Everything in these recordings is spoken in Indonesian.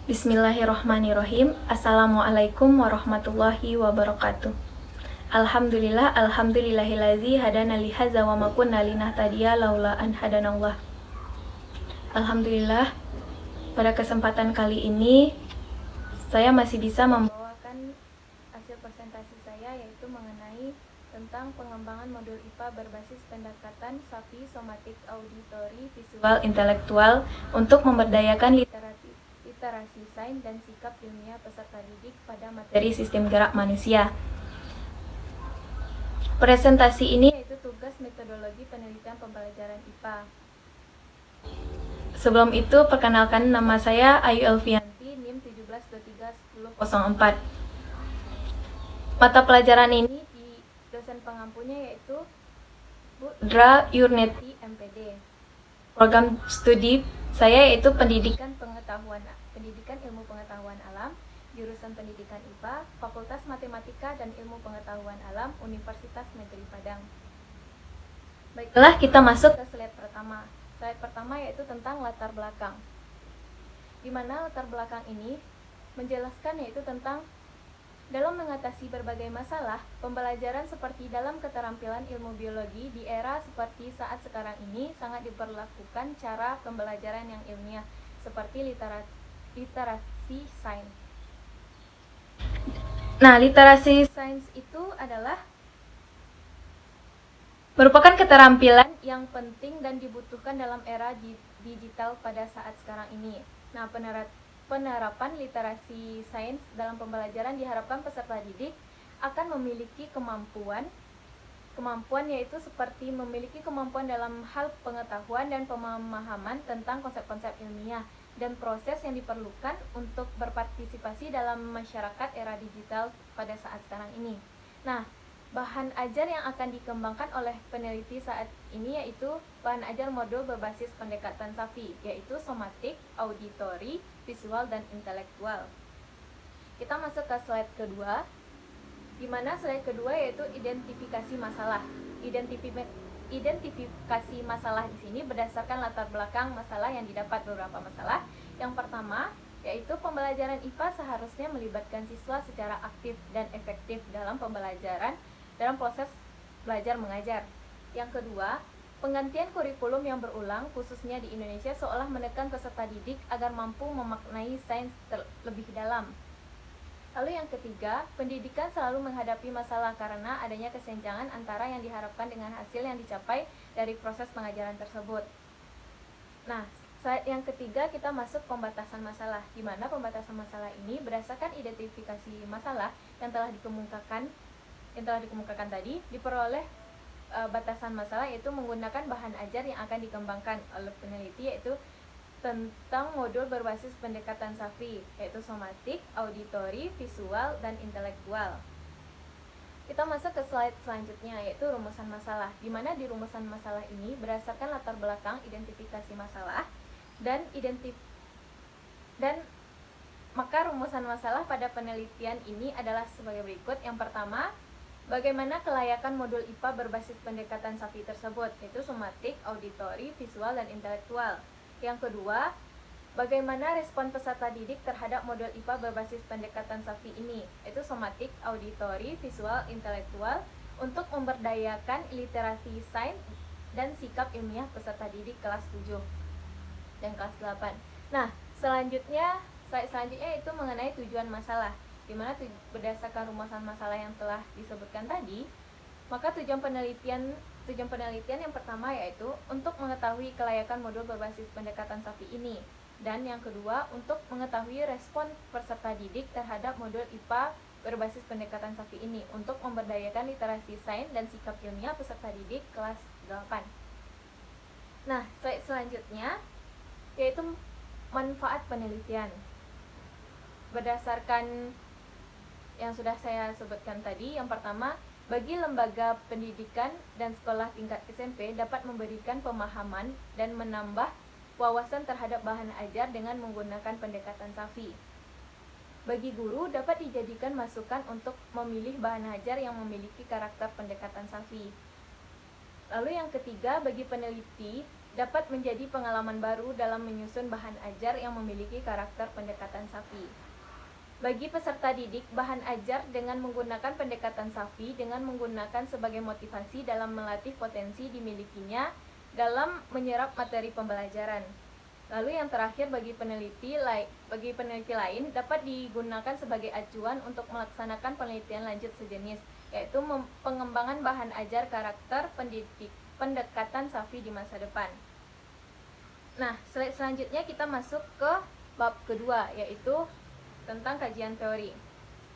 Bismillahirrohmanirrohim. Assalamualaikum warahmatullahi wabarakatuh. Alhamdulillahilazi hadana lihaza wa ma kunna linahtadiya laula an hadanallah. Alhamdulillah, pada kesempatan kali ini saya masih bisa membawakan hasil presentasi saya, yaitu mengenai tentang pengembangan modul IPA berbasis pendekatan SAFI, somatik, auditori, visual, intelektual untuk memberdayakan literasi sains dan sikap ilmiah peserta didik pada materi sistem gerak manusia. Presentasi ini yaitu tugas metodologi penelitian pembelajaran IPA. Sebelum itu, perkenalkan, nama saya Ayu Elvianti, NIM 17231004. Mata pelajaran ini di dosen pengampunya yaitu Bu Dra Yurneti MPD. Program studi saya yaitu pendidikan ilmu pengetahuan alam, jurusan pendidikan IPA, Fakultas Matematika dan Ilmu Pengetahuan Alam, Universitas Negeri Padang. Baiklah, kita masuk ke slide pertama. Slide pertama yaitu tentang latar belakang. Di mana latar belakang ini menjelaskan yaitu tentang dalam mengatasi berbagai masalah, pembelajaran seperti dalam keterampilan ilmu biologi di era seperti saat sekarang ini sangat diperlakukan cara pembelajaran yang ilmiah seperti literasi sains. Nah, literasi sains itu adalah merupakan keterampilan yang penting dan dibutuhkan dalam era digital pada saat sekarang ini. Nah, penerapan literasi sains dalam pembelajaran diharapkan peserta didik akan memiliki kemampuan yaitu seperti memiliki kemampuan dalam hal pengetahuan dan pemahaman tentang konsep-konsep ilmiah dan proses yang diperlukan untuk berpartisipasi dalam masyarakat era digital pada saat sekarang ini. Nah, bahan ajar yang akan dikembangkan oleh peneliti saat ini yaitu bahan ajar modul berbasis pendekatan SAFI, yaitu somatik, auditori, visual, dan intelektual. Kita masuk ke slide kedua, di mana slide kedua yaitu identifikasi masalah. Identifikasi masalah di sini berdasarkan latar belakang masalah yang didapat beberapa masalah. Yang pertama yaitu pembelajaran IPA seharusnya melibatkan siswa secara aktif dan efektif dalam pembelajaran dalam proses belajar mengajar. Yang kedua, penggantian kurikulum yang berulang khususnya di Indonesia seolah menekan peserta didik agar mampu memaknai sains lebih dalam. Lalu yang ketiga, pendidikan selalu menghadapi masalah karena adanya kesenjangan antara yang diharapkan dengan hasil yang dicapai dari proses pengajaran tersebut. Nah, yang ketiga kita masuk pembatasan masalah, di mana pembatasan masalah ini berdasarkan identifikasi masalah yang telah dikemukakan tadi diperoleh batasan masalah yaitu menggunakan bahan ajar yang akan dikembangkan oleh peneliti yaitu tentang modul berbasis pendekatan SAFI yaitu somatik, auditori, visual, dan intelektual. Kita masuk ke slide selanjutnya yaitu rumusan masalah, di mana di rumusan masalah ini berdasarkan latar belakang identifikasi masalah dan maka rumusan masalah pada penelitian ini adalah sebagai berikut. Yang pertama, bagaimana kelayakan modul IPA berbasis pendekatan SAFI tersebut, yaitu somatik, auditori, visual, dan intelektual. Yang kedua, bagaimana respon peserta didik terhadap modul IPA berbasis pendekatan SAFI ini, yaitu somatik, auditori, visual, intelektual, untuk memberdayakan literasi sains dan sikap ilmiah peserta didik kelas 7 dan kelas 8. Nah, selanjutnya itu mengenai tujuan masalah, di mana berdasarkan rumusan masalah yang telah disebutkan tadi, maka tujuan penelitian yang pertama yaitu untuk mengetahui kelayakan modul berbasis pendekatan SAFI ini, dan yang kedua untuk mengetahui respon peserta didik terhadap modul IPA berbasis pendekatan SAFI ini untuk memberdayakan literasi sains dan sikap ilmiah peserta didik kelas 8. Nah, slide selanjutnya yaitu manfaat penelitian. Berdasarkan yang sudah saya sebutkan tadi, yang pertama, bagi lembaga pendidikan dan sekolah tingkat SMP dapat memberikan pemahaman dan menambah wawasan terhadap bahan ajar dengan menggunakan pendekatan SAFI. Bagi guru dapat dijadikan masukan untuk memilih bahan ajar yang memiliki karakter pendekatan SAFI. Lalu yang ketiga, bagi peneliti dapat menjadi pengalaman baru dalam menyusun bahan ajar yang memiliki karakter pendekatan SAFI. Bagi peserta didik, bahan ajar dengan menggunakan pendekatan SAFI dengan menggunakan sebagai motivasi dalam melatih potensi dimilikinya dalam menyerap materi pembelajaran. Lalu yang terakhir, bagi peneliti lain dapat digunakan sebagai acuan untuk melaksanakan penelitian lanjut sejenis, yaitu pengembangan bahan ajar karakter pendekatan SAFI di masa depan. Nah, selanjutnya kita masuk ke bab kedua, yaitu tentang kajian teori.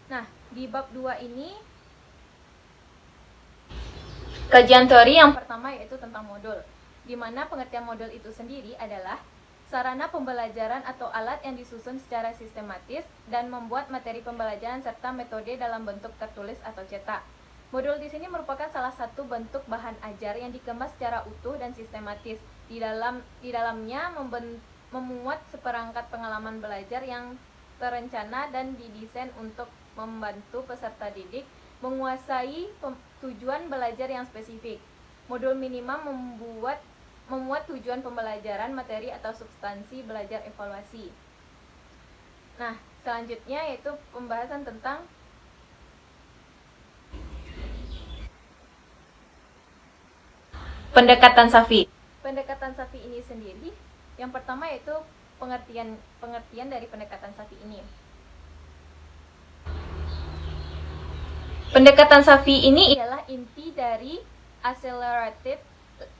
Nah, di bab 2 ini kajian teori yang pertama yaitu tentang modul, di mana pengertian modul itu sendiri adalah sarana pembelajaran atau alat yang disusun secara sistematis dan membuat materi pembelajaran serta metode dalam bentuk tertulis atau cetak. Modul di sini merupakan salah satu bentuk bahan ajar yang dikemas secara utuh dan sistematis. Di dalamnya memuat seperangkat pengalaman belajar yang terencana dan didesain untuk membantu peserta didik menguasai tujuan belajar yang spesifik. Modul minimal memuat tujuan pembelajaran, materi atau substansi belajar evaluasi. Nah, selanjutnya yaitu pembahasan tentang pendekatan SAFI. Pendekatan SAFI ini sendiri, yang pertama yaitu pengertian dari pendekatan SAFI ini. Pendekatan SAFI ini ialah inti dari accelerated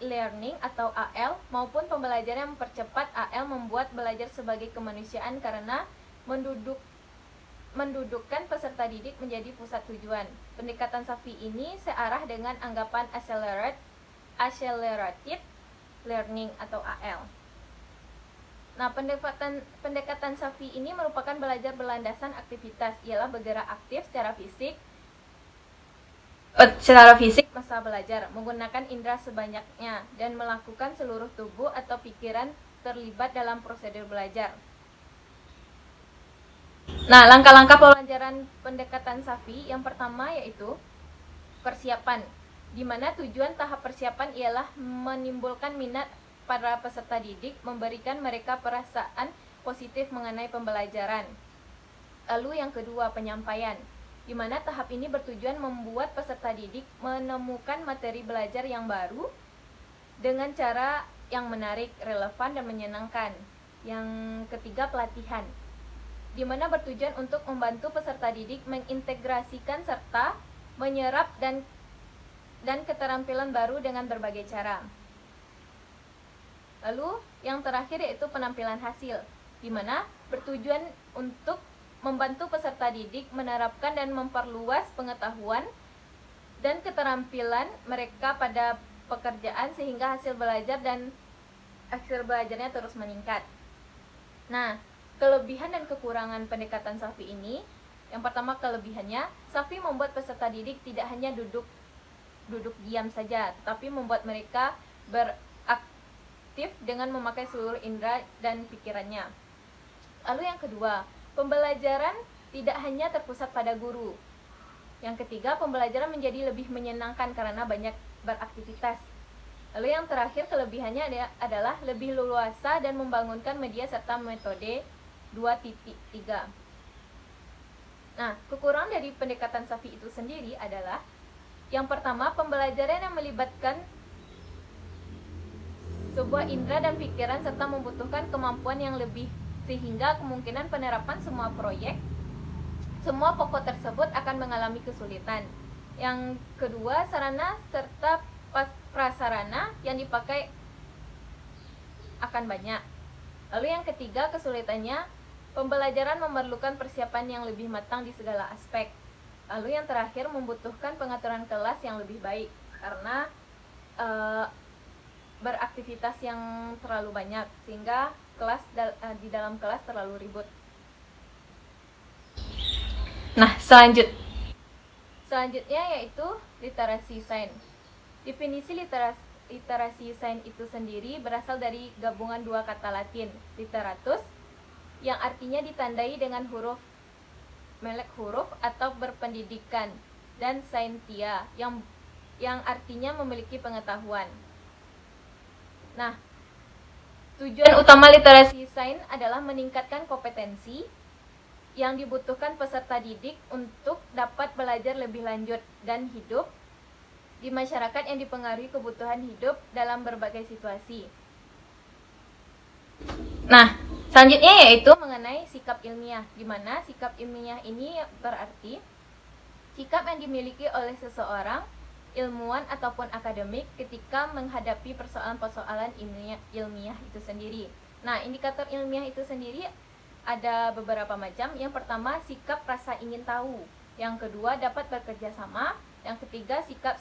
learning atau AL maupun pembelajaran yang mempercepat. AL membuat belajar sebagai kemanusiaan karena mendudukkan peserta didik menjadi pusat tujuan. Pendekatan SAFI ini searah dengan anggapan accelerated learning atau AL. Nah, pendekatan SAFI ini merupakan belajar berlandasan aktivitas, ialah bergerak aktif secara fisik masa belajar, menggunakan indera sebanyaknya dan melakukan seluruh tubuh atau pikiran terlibat dalam prosedur belajar. Nah, langkah-langkah pembelajaran pendekatan SAFI yang pertama yaitu persiapan, di mana tujuan tahap persiapan ialah menimbulkan minat para peserta didik, memberikan mereka perasaan positif mengenai pembelajaran. Lalu yang kedua, penyampaian, di mana tahap ini bertujuan membuat peserta didik menemukan materi belajar yang baru dengan cara yang menarik, relevan, dan menyenangkan. Yang ketiga, pelatihan, di mana bertujuan untuk membantu peserta didik mengintegrasikan serta menyerap dan keterampilan baru dengan berbagai cara. Lalu yang terakhir yaitu penampilan hasil, di mana bertujuan untuk membantu peserta didik menerapkan dan memperluas pengetahuan dan keterampilan mereka pada pekerjaan sehingga hasil belajarnya terus meningkat. Nah, kelebihan dan kekurangan pendekatan SAFI ini, yang pertama kelebihannya, SAFI membuat peserta didik tidak hanya duduk diam saja, tetapi membuat mereka beraktif dengan memakai seluruh indera dan pikirannya. Lalu yang kedua, pembelajaran tidak hanya terpusat pada guru. Yang ketiga, pembelajaran menjadi lebih menyenangkan karena banyak beraktivitas. Lalu yang terakhir, kelebihannya adalah lebih leluasa dan membangunkan media serta metode 2.3. Nah, kekurangan dari pendekatan SAFI itu sendiri adalah yang pertama, pembelajaran yang melibatkan sebuah indera dan pikiran serta membutuhkan kemampuan yang lebih, sehingga kemungkinan penerapan semua pokok tersebut akan mengalami kesulitan. Yang kedua, sarana serta prasarana yang dipakai akan banyak. Lalu yang ketiga, kesulitannya, pembelajaran memerlukan persiapan yang lebih matang di segala aspek. Lalu yang terakhir, membutuhkan pengaturan kelas yang lebih baik karena beraktivitas yang terlalu banyak sehingga di dalam kelas terlalu ribut. Nah, selanjutnya yaitu literasi sains. Definisi literasi sains itu sendiri berasal dari gabungan dua kata Latin, literatus, yang artinya ditandai dengan melek huruf atau berpendidikan, dan scientia yang artinya memiliki pengetahuan. Nah, Tujuan utama literasi sains adalah meningkatkan kompetensi yang dibutuhkan peserta didik untuk dapat belajar lebih lanjut dan hidup di masyarakat yang dipengaruhi kebutuhan hidup dalam berbagai situasi. Nah, selanjutnya yaitu mengenai sikap ilmiah, di mana sikap ilmiah ini berarti sikap yang dimiliki oleh seseorang, ilmuwan ataupun akademik ketika menghadapi persoalan-persoalan ilmiah itu sendiri. Nah, indikator ilmiah itu sendiri ada beberapa macam. Yang pertama, sikap rasa ingin tahu. Yang kedua, dapat bekerja sama. Yang ketiga, sikap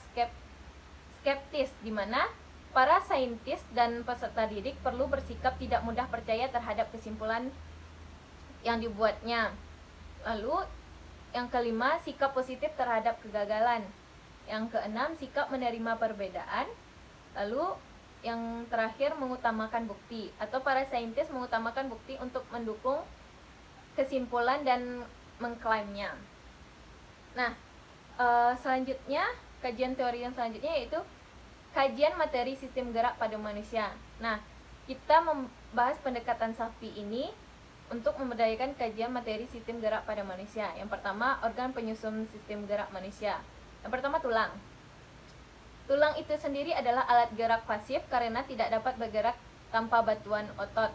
skeptis, di mana para saintis dan peserta didik perlu bersikap tidak mudah percaya terhadap kesimpulan yang dibuatnya. Lalu, yang kelima, sikap positif terhadap kegagalan. Yang keenam, sikap menerima perbedaan. Lalu, yang terakhir, mengutamakan bukti, atau para saintis mengutamakan bukti untuk mendukung kesimpulan dan mengklaimnya. Nah, selanjutnya, kajian teori yang selanjutnya yaitu kajian materi sistem gerak pada manusia. Nah, kita membahas pendekatan SAFI ini untuk memberdayakan kajian materi sistem gerak pada manusia. Yang pertama, organ penyusun sistem gerak manusia. Yang pertama, tulang. Tulang itu sendiri adalah alat gerak pasif karena tidak dapat bergerak tanpa bantuan otot.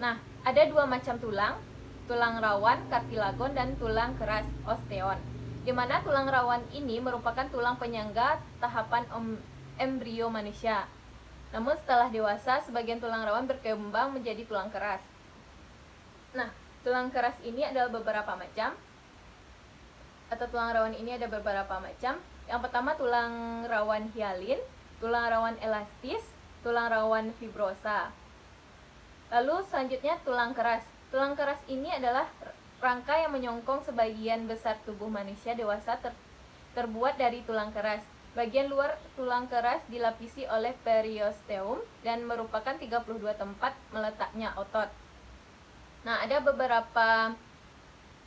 Nah, ada dua macam tulang rawan, kartilagon, dan tulang keras, osteon. Di mana tulang rawan ini merupakan tulang penyangga tahapan embrio manusia. Namun setelah dewasa, sebagian tulang rawan berkembang menjadi tulang keras. Nah, tulang keras ini adalah beberapa macam, atau tulang rawan ini ada beberapa macam. Yang pertama, tulang rawan hialin, tulang rawan elastis, tulang rawan fibrosa. Lalu selanjutnya, tulang keras. Tulang keras ini adalah rangka yang menyongkong sebagian besar tubuh manusia dewasa terbuat dari tulang keras. Bagian luar tulang keras dilapisi oleh periosteum dan merupakan 32 tempat meletaknya otot. Nah, ada beberapa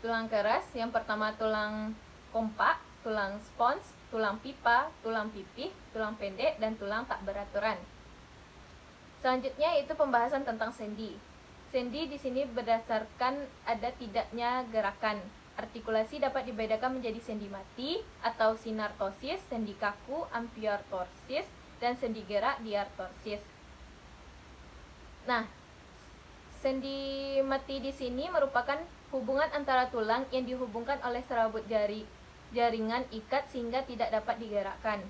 tulang keras. Yang pertama, tulang kompak, tulang spons, tulang pipa, tulang pipih, tulang pendek, dan tulang tak beraturan. Selanjutnya itu pembahasan tentang sendi. Sendi di sini berdasarkan ada tidaknya gerakan. Artikulasi dapat dibedakan menjadi sendi mati atau sinartosis, sendi kaku, amfiartorsis, dan sendi gerak, diartorsis. Nah, sendi mati di sini merupakan hubungan antara tulang yang dihubungkan oleh serabut jaringan ikat sehingga tidak dapat digerakkan.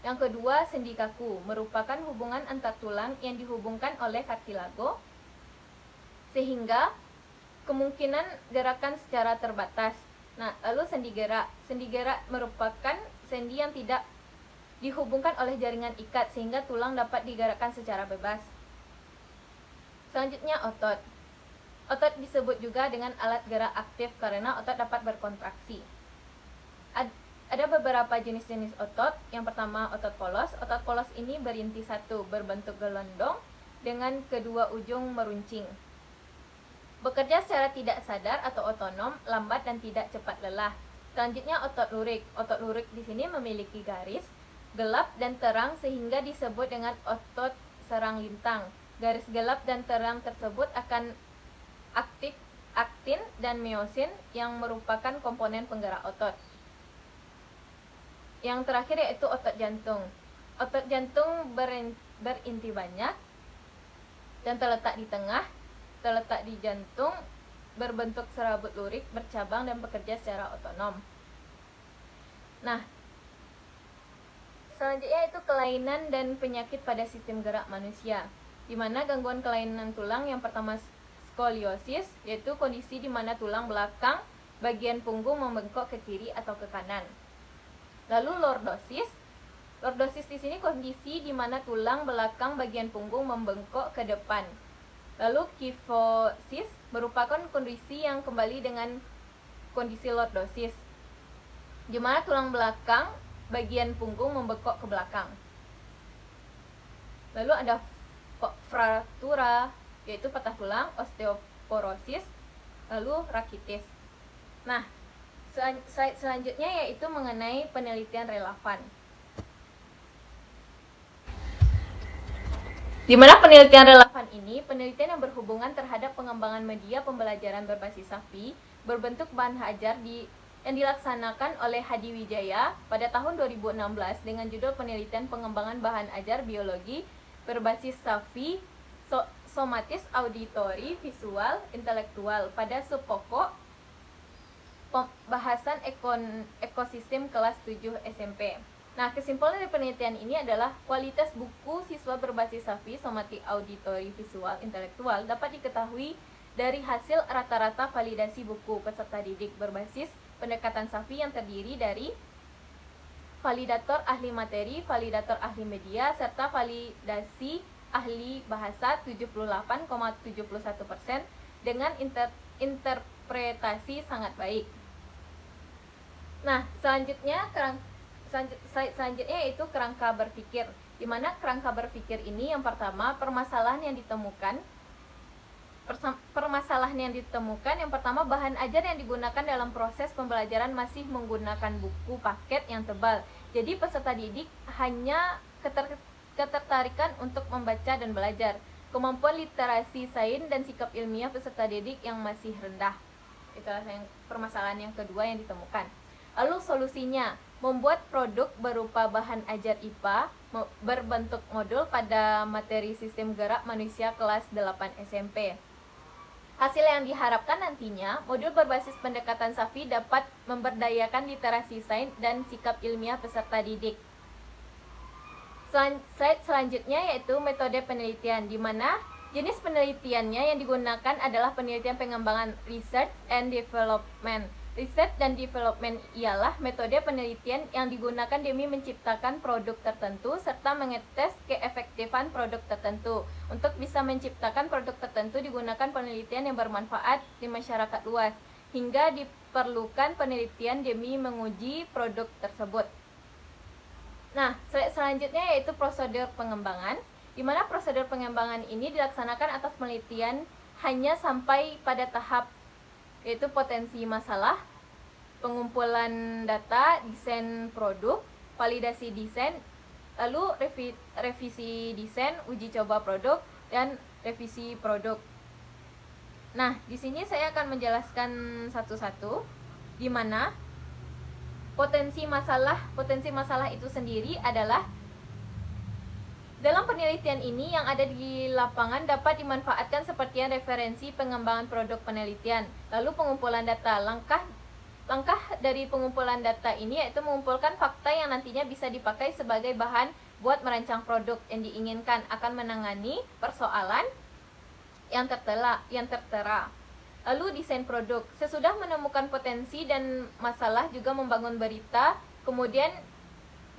Yang kedua, sendi kaku merupakan hubungan antar tulang yang dihubungkan oleh kartilago sehingga kemungkinan gerakan secara terbatas. Nah, lalu sendi gerak. Sendi gerak merupakan sendi yang tidak dihubungkan oleh jaringan ikat sehingga tulang dapat digerakkan secara bebas. Selanjutnya, otot. Otot disebut juga dengan alat gerak aktif karena otot dapat berkontraksi. Ada beberapa jenis-jenis otot. Yang pertama, otot polos. Otot polos ini berinti satu, berbentuk gelondong dengan kedua ujung meruncing. Bekerja secara tidak sadar atau otonom, lambat dan tidak cepat lelah. Selanjutnya, otot lurik. Otot lurik di sini memiliki garis gelap dan terang sehingga disebut dengan otot serang lintang. Garis gelap dan terang tersebut akan aktin dan miosin yang merupakan komponen penggerak otot. Yang terakhir yaitu otot jantung. Otot jantung berinti banyak dan terletak di tengah, terletak di jantung, berbentuk serabut lurik, bercabang dan bekerja secara otonom. Nah, selanjutnya itu kelainan dan penyakit pada sistem gerak manusia. Di mana gangguan kelainan tulang yang pertama skoliosis, yaitu kondisi di mana tulang belakang bagian punggung membengkok ke kiri atau ke kanan. Lalu lordosis. Lordosis di sini kondisi di mana tulang belakang bagian punggung membengkok ke depan. Lalu kifosis merupakan kondisi yang kembali dengan kondisi lordosis, di mana tulang belakang bagian punggung membengkok ke belakang. Lalu ada fraktura, yaitu patah tulang, osteoporosis, lalu rakitis. Nah, slide selanjutnya yaitu mengenai penelitian relevan. Di mana penelitian relevan ini, penelitian yang berhubungan terhadap pengembangan media pembelajaran berbasis SAFI berbentuk bahan ajar yang dilaksanakan oleh Hadi Wijaya pada tahun 2016 dengan judul penelitian pengembangan bahan ajar biologi berbasis SAFI, somatis, auditori, visual, intelektual pada subpokok pembahasan ekosistem kelas 7 SMP. Nah, kesimpulan dari penelitian ini adalah kualitas buku siswa berbasis SAFI, somatik, auditori, visual, intelektual dapat diketahui dari hasil rata-rata validasi buku peserta didik berbasis pendekatan SAFI yang terdiri dari validator ahli materi, validator ahli media, serta validasi ahli bahasa 78,71% dengan interpretasi sangat baik. Nah, selanjutnya yaitu kerangka berpikir, di mana kerangka berpikir ini yang pertama permasalahan yang ditemukan yang pertama bahan ajar yang digunakan dalam proses pembelajaran masih menggunakan buku paket yang tebal. Jadi peserta didik hanya ketertarikan untuk membaca dan belajar. Kemampuan literasi sains dan sikap ilmiah peserta didik yang masih rendah. Itulah permasalahan yang kedua yang ditemukan. Lalu solusinya, membuat produk berupa bahan ajar IPA berbentuk modul pada materi sistem gerak manusia kelas 8 SMP. Hasil yang diharapkan nantinya, modul berbasis pendekatan SAFI dapat memberdayakan literasi sains dan sikap ilmiah peserta didik. Slide selanjutnya yaitu metode penelitian, di mana jenis penelitiannya yang digunakan adalah penelitian pengembangan research and development. Riset dan development ialah metode penelitian yang digunakan demi menciptakan produk tertentu serta mengetes keefektifan produk tertentu. Untuk bisa menciptakan produk tertentu digunakan penelitian yang bermanfaat di masyarakat luas, hingga diperlukan penelitian demi menguji produk tersebut. Nah, selanjutnya yaitu prosedur pengembangan, di mana prosedur pengembangan ini dilaksanakan atas penelitian hanya sampai pada tahap yaitu potensi masalah, pengumpulan data, desain produk, validasi desain, lalu revisi desain, uji coba produk, dan revisi produk. Nah, di sini saya akan menjelaskan satu-satu, di mana potensi masalah itu sendiri adalah dalam penelitian ini yang ada di lapangan dapat dimanfaatkan seperti referensi pengembangan produk penelitian. Lalu pengumpulan data, langkah dari pengumpulan data ini yaitu mengumpulkan fakta yang nantinya bisa dipakai sebagai bahan buat merancang produk yang diinginkan, akan menangani persoalan yang tertera. Lalu desain produk, sesudah menemukan potensi dan masalah juga membangun berita, kemudian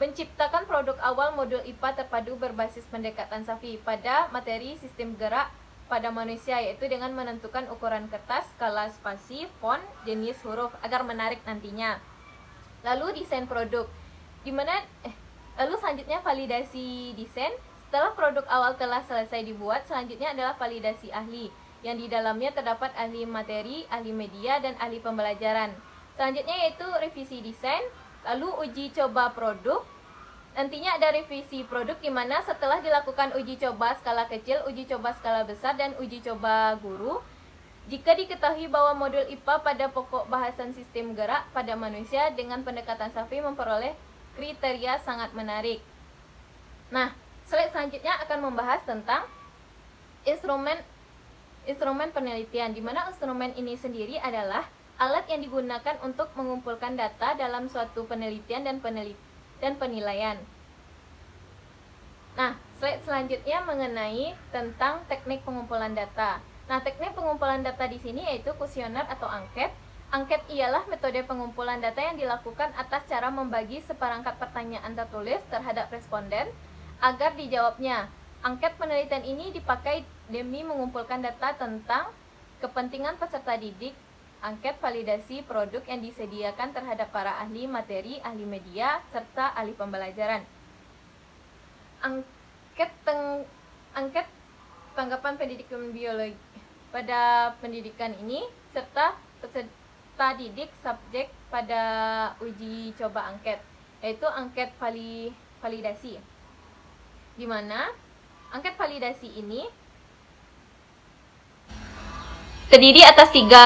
menciptakan produk awal modul IPA terpadu berbasis pendekatan SAFI pada materi sistem gerak pada manusia, yaitu dengan menentukan ukuran kertas, skala spasi, font, jenis huruf agar menarik nantinya. Lalu desain produk, lalu selanjutnya validasi desain. Setelah produk awal telah selesai dibuat, selanjutnya adalah validasi ahli, yang di dalamnya terdapat ahli materi, ahli media, dan ahli pembelajaran. Selanjutnya yaitu revisi desain, lalu uji coba produk. Nantinya ada revisi produk di mana setelah dilakukan uji coba skala kecil, uji coba skala besar, dan uji coba guru, jika diketahui bahwa modul IPA pada pokok bahasan sistem gerak pada manusia dengan pendekatan SAFI memperoleh kriteria sangat menarik. Nah, slide selanjutnya akan membahas tentang instrumen penelitian, di mana instrumen ini sendiri adalah alat yang digunakan untuk mengumpulkan data dalam suatu penelitian dan penilaian. Nah, slide selanjutnya mengenai tentang teknik pengumpulan data. Nah, teknik pengumpulan data di sini yaitu kuesioner atau angket. Angket ialah metode pengumpulan data yang dilakukan atas cara membagi seperangkat pertanyaan tertulis terhadap responden agar dijawabnya. Angket penelitian ini dipakai demi mengumpulkan data tentang kepentingan peserta didik, angket validasi produk yang disediakan terhadap para ahli materi, ahli media, serta ahli pembelajaran. Angket tanggapan pendidikan biologi pada pendidikan ini, serta peserta didik subjek pada uji coba angket, yaitu angket validasi, di mana Angket validasi ini terdiri atas tiga,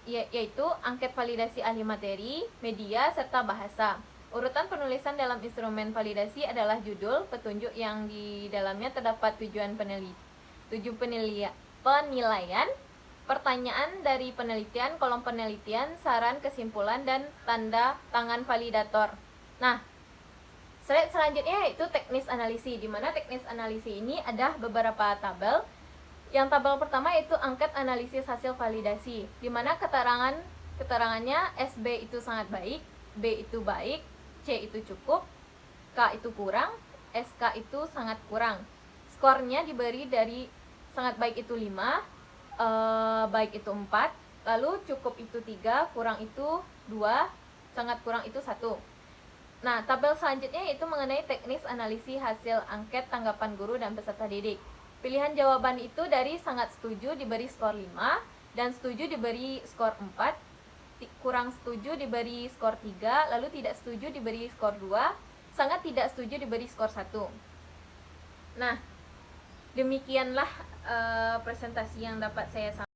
yaitu angket validasi ahli materi, media, serta bahasa. Urutan penulisan dalam instrumen validasi adalah judul, petunjuk yang di dalamnya terdapat tujuan penilaian, pertanyaan dari penelitian, kolom penelitian, saran, kesimpulan, dan tanda tangan validator. Nah, slide selanjutnya yaitu teknis analisis, di mana teknis analisis ini ada beberapa tabel. Yang tabel pertama yaitu angket analisis hasil validasi, di mana keterangannya SB itu sangat baik, B itu baik, C itu cukup, K itu kurang, SK itu sangat kurang. Skornya diberi dari sangat baik itu 5, baik itu 4, lalu cukup itu 3, kurang itu 2, sangat kurang itu 1. Nah, tabel selanjutnya yaitu mengenai teknis analisis hasil angket tanggapan guru dan peserta didik. Pilihan jawaban itu dari sangat setuju diberi skor 5, dan setuju diberi skor 4, kurang setuju diberi skor 3, lalu tidak setuju diberi skor 2, sangat tidak setuju diberi skor 1. Nah, demikianlah presentasi yang dapat saya sampaikan.